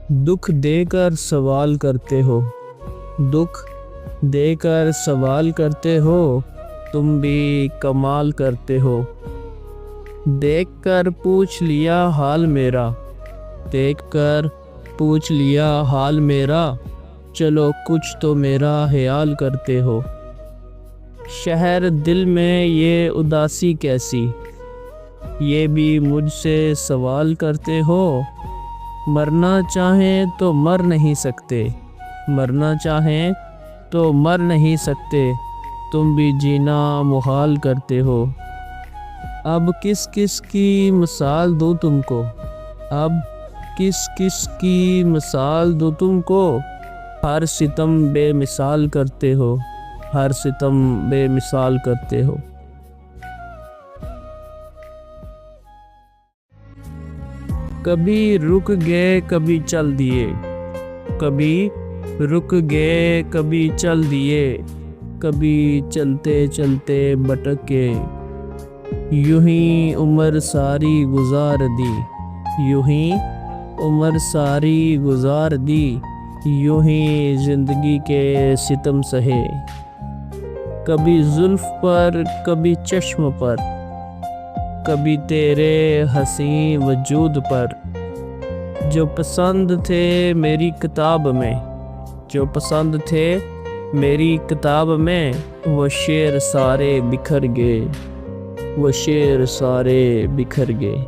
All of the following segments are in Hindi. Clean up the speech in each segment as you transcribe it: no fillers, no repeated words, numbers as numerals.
दुख देकर सवाल करते हो, दुख देकर सवाल करते हो, तुम भी कमाल करते हो। देखकर पूछ लिया हाल मेरा, देखकर पूछ लिया हाल मेरा, चलो कुछ तो मेरा ख्याल करते हो। शहर दिल में ये उदासी कैसी, ये भी मुझसे सवाल करते हो। मरना चाहें तो मर नहीं सकते, मरना चाहें तो मर नहीं सकते, तुम भी जीना मुहाल करते हो। अब किस किस की मिसाल दूँ तुमको, अब किस किस की मिसाल दूँ तुमको, हर सितम बेमिसाल करते हो, हर सितम बेमिसाल करते हो। कभी रुक गए कभी चल दिए, कभी रुक गए कभी चल दिए, कभी चलते चलते भटक के, यूं ही उम्र सारी गुजार दी, यूं ही उम्र सारी गुजार दी, यूं ही जिंदगी के सितम सहे। कभी जुल्फ पर कभी चश्म पर, कभी तेरे हंसी वजूद पर, जो पसंद थे मेरी किताब में, जो पसंद थे मेरी किताब में, वो शेर सारे बिखर गए, वो शेर सारे बिखर गए।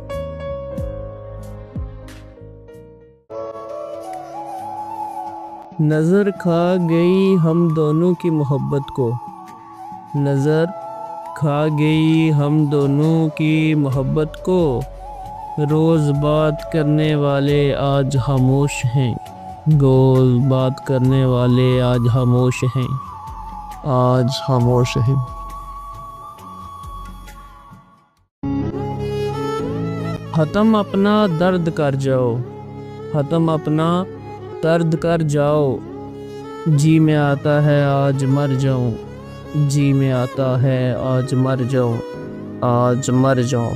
नज़र खा गई हम दोनों की मोहब्बत को, नज़र खा गई हम दोनों की मोहब्बत को, रोज़ बात करने वाले आज खामोश हैं, रोज़ बात करने वाले आज खामोश हैं, आज खामोश हैं। ख़त्म अपना दर्द कर जाओ, ख़त्म अपना दर्द कर जाओ, जी में आता है आज मर जाऊं, जी में आता है आज मर जाऊं, आज मर जाऊं।